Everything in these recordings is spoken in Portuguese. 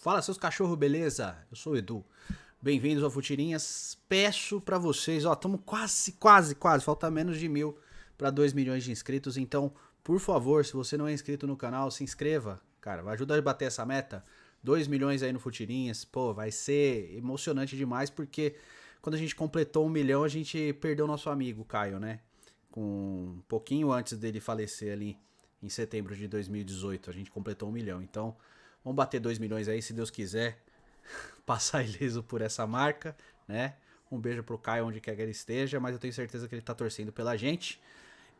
Fala seus cachorros, beleza? Eu sou o Edu. Bem-vindos ao Futirinhas. Peço pra vocês, ó, estamos quase, falta menos de 1.000 para 2 milhões de inscritos. Então, por favor, se você não é inscrito no canal, se inscreva. Cara, vai ajudar a bater essa meta. 2 milhões aí no Futirinhas. Pô, vai ser emocionante demais porque quando a gente completou 1 milhão, a gente perdeu nosso amigo Caio, né? Com um pouquinho antes dele falecer ali em setembro de 2018. A gente completou 1 milhão. Então, vamos bater 2 milhões aí, se Deus quiser, passar ileso por essa marca, né? Um beijo pro Caio onde quer que ele esteja, mas eu tenho certeza que ele tá torcendo pela gente.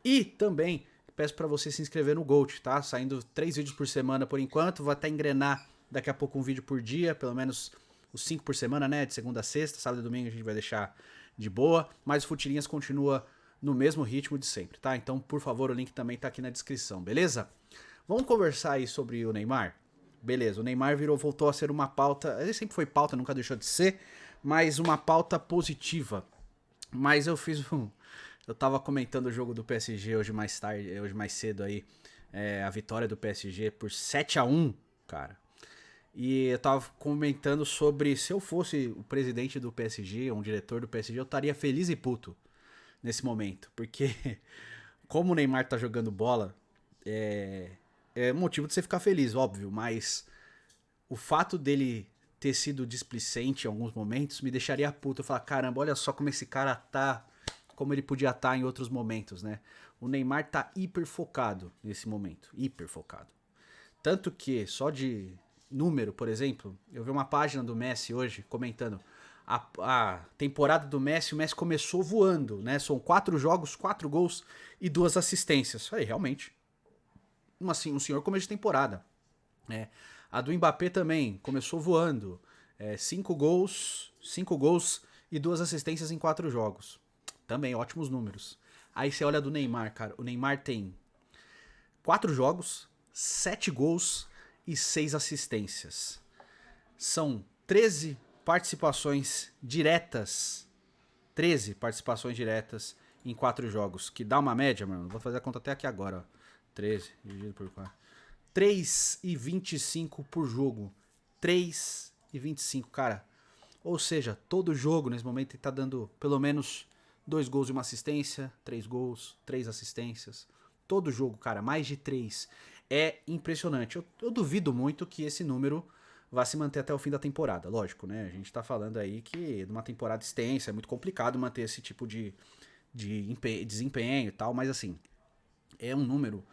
E também peço para você se inscrever no Gold, tá? Saindo 3 vídeos por semana por enquanto, vai até engrenar daqui a pouco um vídeo por dia, pelo menos os 5 por semana, né? De segunda a sexta, sábado e domingo a gente vai deixar de boa, mas o Futirinhas continua no mesmo ritmo de sempre, tá? Então, por favor, o link também tá aqui na descrição, beleza? Vamos conversar aí sobre o Neymar? Beleza, o Neymar voltou a ser uma pauta, ele sempre foi pauta, nunca deixou de ser, mas uma pauta positiva. Mas eu tava comentando o jogo do PSG hoje mais tarde, hoje mais cedo aí, a vitória do PSG por 7-1, cara. E eu tava comentando sobre se eu fosse o presidente do PSG, um diretor do PSG, eu estaria feliz e puto nesse momento, porque como o Neymar tá jogando bola, é motivo de você ficar feliz, óbvio, mas o fato dele ter sido displicente em alguns momentos me deixaria puto. Eu falar, caramba, olha só como esse cara tá, como ele podia estar em outros momentos, né? O Neymar tá hiper focado nesse momento, hiper focado. Tanto que, só de número, por exemplo, eu vi uma página do Messi hoje comentando a temporada do Messi, o Messi começou voando, né? São 4 jogos, 4 gols e 2 assistências. Aí, realmente, assim, um senhor começo de temporada. A do Mbappé também começou voando. 5 gols e 2 assistências em 4 jogos. Também ótimos números. Aí você olha do Neymar, cara. O Neymar tem 4 jogos, 7 gols e 6 assistências. São 13 participações diretas. 13 participações diretas em 4 jogos. Que dá uma média, mano. Vou fazer a conta até aqui agora, ó. 13 dividido por 4. 3,25 por jogo. 3,25, cara. Ou seja, todo jogo nesse momento ele tá dando pelo menos 2 gols e uma assistência, 3 gols, 3 assistências. Todo jogo, cara, mais de 3. É impressionante. Eu duvido muito que esse número vá se manter até o fim da temporada. Lógico, né? A gente tá falando aí que numa temporada extensa é muito complicado manter esse tipo de desempenho e tal, mas assim, é um número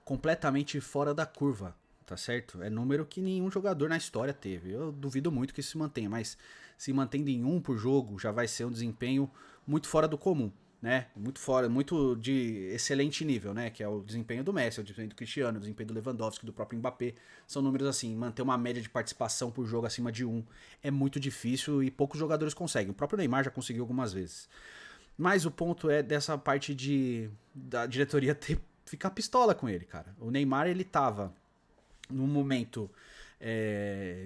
completamente fora da curva, tá certo? É número que nenhum jogador na história teve. Eu duvido muito que isso se mantenha, mas se mantendo em 1 por jogo já vai ser um desempenho muito fora do comum, né? Muito fora, muito de excelente nível, né? Que é o desempenho do Messi, o desempenho do Cristiano, o desempenho do Lewandowski, do próprio Mbappé. São números assim, manter uma média de participação por jogo acima de 1 é muito difícil e poucos jogadores conseguem. O próprio Neymar já conseguiu algumas vezes. Mas o ponto é dessa parte da diretoria ficar pistola com ele, cara. O Neymar, ele tava num momento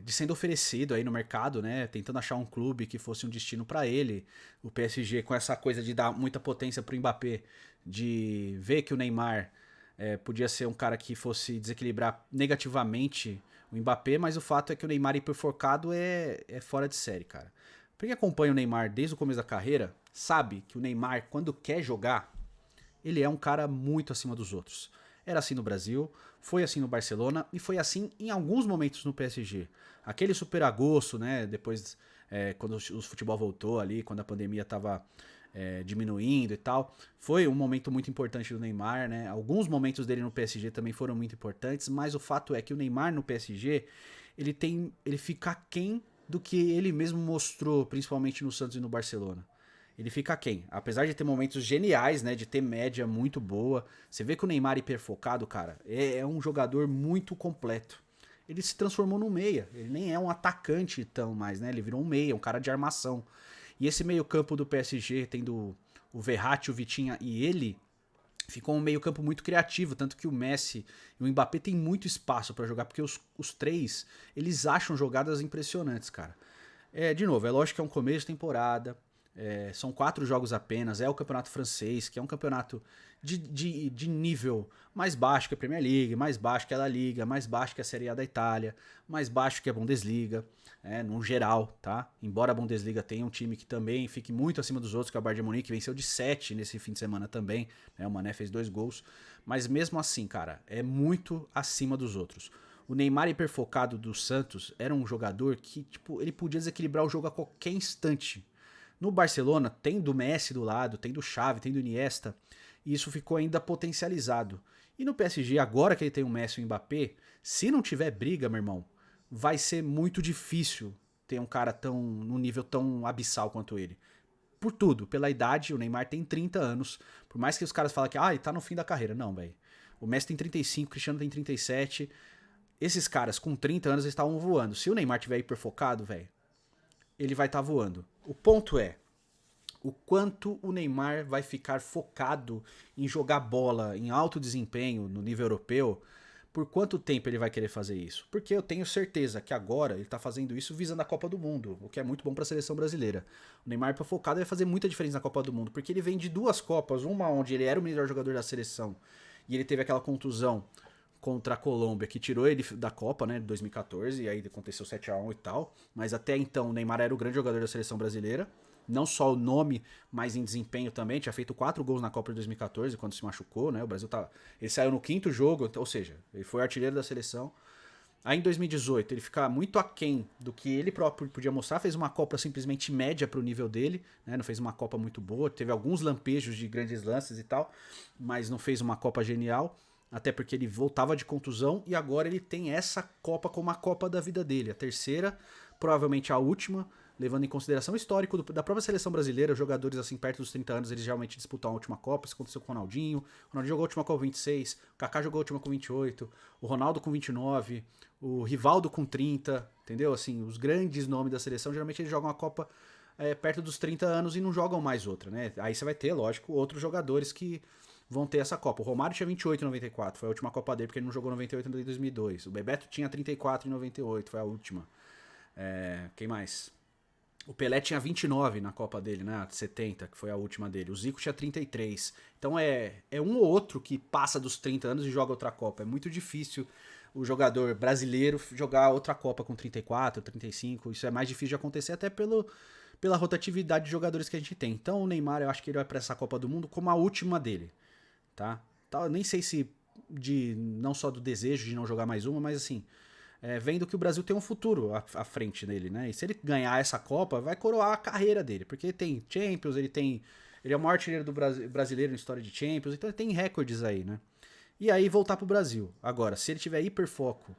de sendo oferecido aí no mercado, né? Tentando achar um clube que fosse um destino para ele. O PSG com essa coisa de dar muita potência pro Mbappé, de ver que o Neymar podia ser um cara que fosse desequilibrar negativamente o Mbappé, mas o fato é que o Neymar hiperfocado é fora de série, cara. Pra quem acompanha o Neymar desde o começo da carreira, sabe que o Neymar, quando quer jogar, ele é um cara muito acima dos outros. Era assim no Brasil, foi assim no Barcelona e foi assim em alguns momentos no PSG. Aquele super agosto, né? Depois, quando o futebol voltou ali, quando a pandemia tava diminuindo e tal, foi um momento muito importante do Neymar, né? Alguns momentos dele no PSG também foram muito importantes, mas o fato é que o Neymar no PSG, ele fica aquém do que ele mesmo mostrou, principalmente no Santos e no Barcelona. Ele fica aquém. Apesar de ter momentos geniais, né? De ter média muito boa. Você vê que o Neymar hiperfocado, cara, é um jogador muito completo. Ele se transformou num meia. Ele nem é um atacante tão mais, né? Ele virou um meia, um cara de armação. E esse meio campo do PSG, tendo o Verratti, o Vitinha e ele, ficou um meio campo muito criativo. Tanto que o Messi e o Mbappé têm muito espaço para jogar, porque os três, eles acham jogadas impressionantes, cara. De novo, é lógico que é um começo de temporada. São 4 jogos apenas. É o campeonato francês, que é um campeonato de nível mais baixo que a Premier League, mais baixo que a La Liga, mais baixo que a Serie A da Itália, mais baixo que a Bundesliga, no geral, tá? Embora a Bundesliga tenha um time que também fique muito acima dos outros, que é o Bayern de Munique, que venceu de 7 nesse fim de semana também, né? O Mané fez 2 gols, mas mesmo assim, cara, é muito acima dos outros. O Neymar hiperfocado do Santos era um jogador que, tipo, ele podia desequilibrar o jogo a qualquer instante. No Barcelona, tem do Messi do lado, tem do Xavi, tem do Iniesta, e isso ficou ainda potencializado. E no PSG, agora que ele tem o Messi e o Mbappé, se não tiver briga, meu irmão, vai ser muito difícil ter um cara tão num nível tão abissal quanto ele. Por tudo, pela idade, o Neymar tem 30 anos, por mais que os caras falem que ele tá no fim da carreira. Não, velho. O Messi tem 35, o Cristiano tem 37. Esses caras com 30 anos eles estavam voando. Se o Neymar tiver hiperfocado, velho, ele vai estar voando. O ponto é o quanto o Neymar vai ficar focado em jogar bola em alto desempenho no nível europeu. Por quanto tempo ele vai querer fazer isso? Porque eu tenho certeza que agora ele tá fazendo isso visando a Copa do Mundo, o que é muito bom para a seleção brasileira. O Neymar focado vai fazer muita diferença na Copa do Mundo, porque ele vem de 2 Copas, uma onde ele era o melhor jogador da seleção e ele teve aquela contusão contra a Colômbia, que tirou ele da Copa, né, de 2014, e aí aconteceu 7-1 e tal, mas até então o Neymar era o grande jogador da seleção brasileira, não só o nome, mas em desempenho também, tinha feito 4 gols na Copa de 2014, quando se machucou, né, o Brasil tá, ele saiu no 5º jogo, ou seja, ele foi artilheiro da seleção. Aí em 2018 ele fica muito aquém do que ele próprio podia mostrar, fez uma Copa simplesmente média pro nível dele, né? Não fez uma Copa muito boa, teve alguns lampejos de grandes lances e tal, mas não fez uma Copa genial. Até porque ele voltava de contusão e agora ele tem essa Copa como a Copa da vida dele. A terceira, provavelmente a última, levando em consideração o histórico da própria seleção brasileira. Jogadores assim perto dos 30 anos, eles geralmente disputam a última Copa. Isso aconteceu com o Ronaldinho. O Ronaldinho jogou a última Copa com 26, o Kaká jogou a última com 28, o Ronaldo com 29, o Rivaldo com 30, entendeu? Assim, os grandes nomes da seleção, geralmente eles jogam a Copa perto dos 30 anos e não jogam mais outra, né? Aí você vai ter, lógico, outros jogadores que vão ter essa Copa. O Romário tinha 28 em 94, foi a última Copa dele, porque ele não jogou 98 em 2002. O Bebeto tinha 34 em 98, foi a última. Quem mais? O Pelé tinha 29 na Copa dele, né? 70, que foi a última dele. O Zico tinha 33. Então é um ou outro que passa dos 30 anos e joga outra Copa. É muito difícil o jogador brasileiro jogar outra Copa com 34, 35. Isso é mais difícil de acontecer até pela rotatividade de jogadores que a gente tem. Então o Neymar, eu acho que ele vai para essa Copa do Mundo como a última dele. Tá? Nem sei se não só do desejo de não jogar mais uma, mas assim, vendo que o Brasil tem um futuro à frente dele, né? E se ele ganhar essa Copa, vai coroar a carreira dele, porque ele tem Champions, ele é o maior artilheiro do brasileiro na história de Champions, então ele tem recordes aí, né? E aí voltar pro Brasil. Agora, se ele tiver hiperfoco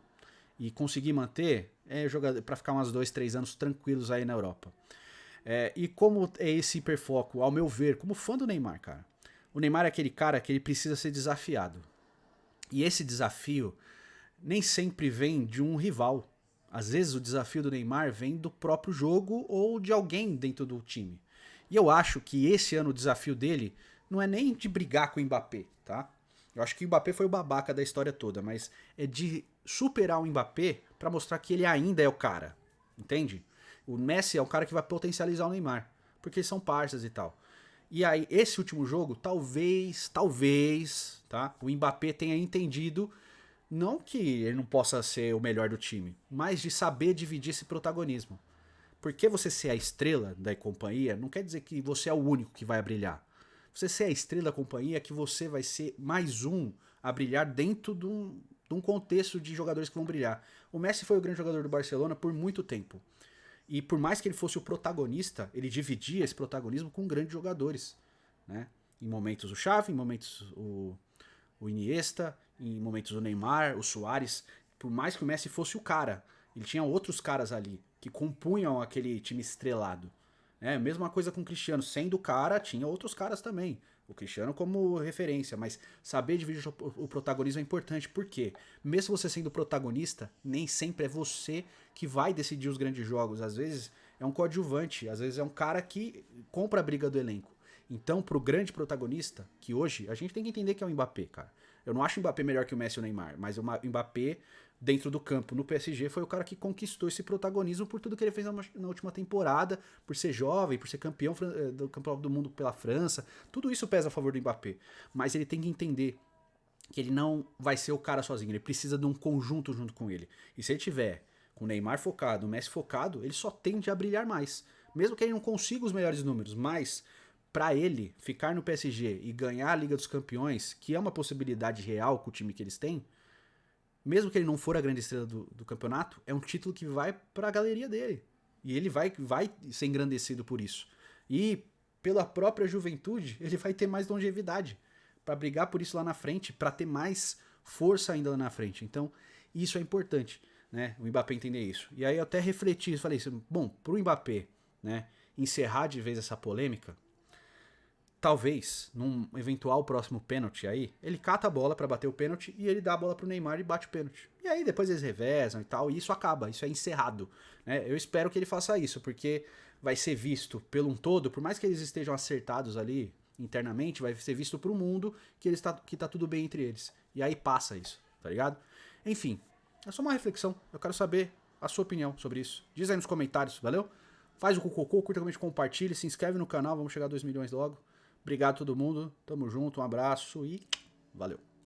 e conseguir manter, jogador para ficar umas 2, 3 anos tranquilos aí na Europa. E como é esse hiperfoco, ao meu ver, como fã do Neymar, cara? O Neymar é aquele cara que ele precisa ser desafiado. E esse desafio nem sempre vem de um rival. Às vezes o desafio do Neymar vem do próprio jogo ou de alguém dentro do time. E eu acho que esse ano o desafio dele não é nem de brigar com o Mbappé, tá? Eu acho que o Mbappé foi o babaca da história toda, mas é de superar o Mbappé para mostrar que ele ainda é o cara, entende? O Messi é o cara que vai potencializar o Neymar, porque eles são parceiros e tal. E aí, esse último jogo, talvez, tá? O Mbappé tenha entendido, não que ele não possa ser o melhor do time, mas de saber dividir esse protagonismo. Porque você ser a estrela da companhia não quer dizer que você é o único que vai brilhar. Você ser a estrela da companhia é que você vai ser mais um a brilhar dentro de um contexto de jogadores que vão brilhar. O Messi foi o grande jogador do Barcelona por muito tempo. E por mais que ele fosse o protagonista, ele dividia esse protagonismo com grandes jogadores, né? Em momentos o Xavi, em momentos o Iniesta, em momentos o Neymar, o Suárez. Por mais que o Messi fosse o cara, ele tinha outros caras ali que compunham aquele time estrelado. Mesma coisa com o Cristiano, sendo o cara, tinha outros caras também. O Cristiano como referência, mas saber dividir o protagonismo é importante, porque mesmo você sendo protagonista, nem sempre é você que vai decidir os grandes jogos. Às vezes é um coadjuvante, às vezes é um cara que compra a briga do elenco. Então, pro grande protagonista, que hoje a gente tem que entender que é o Mbappé, cara. Eu não acho o Mbappé melhor que o Messi ou o Neymar, mas o Mbappé dentro do campo no PSG, foi o cara que conquistou esse protagonismo por tudo que ele fez na última temporada, por ser jovem, por ser campeão do campeonato do mundo pela França. Tudo isso pesa a favor do Mbappé. Mas ele tem que entender que ele não vai ser o cara sozinho, ele precisa de um conjunto junto com ele. E se ele tiver com o Neymar focado, o Messi focado, ele só tende a brilhar mais. Mesmo que ele não consiga os melhores números, mas para ele ficar no PSG e ganhar a Liga dos Campeões, que é uma possibilidade real com o time que eles têm, mesmo que ele não for a grande estrela do campeonato, é um título que vai para a galeria dele. E ele vai ser engrandecido por isso. E pela própria juventude, ele vai ter mais longevidade para brigar por isso lá na frente, para ter mais força ainda lá na frente. Então, isso é importante, né? O Mbappé entender isso. E aí eu até refleti, falei assim, bom, pro Mbappé, né, encerrar de vez essa polêmica, talvez, num eventual próximo pênalti aí, ele cata a bola pra bater o pênalti e ele dá a bola pro Neymar e bate o pênalti. E aí depois eles revezam e tal, e isso acaba, isso é encerrado, né? Eu espero que ele faça isso, porque vai ser visto pelo um todo, por mais que eles estejam acertados ali internamente, vai ser visto pro mundo que tá tudo bem entre eles. E aí passa isso, tá ligado? Enfim, é só uma reflexão. Eu quero saber a sua opinião sobre isso. Diz aí nos comentários, valeu? Faz o cocô, curta, comente, compartilhe, se inscreve no canal, vamos chegar a 2 milhões logo. Obrigado a todo mundo, tamo junto, um abraço e valeu.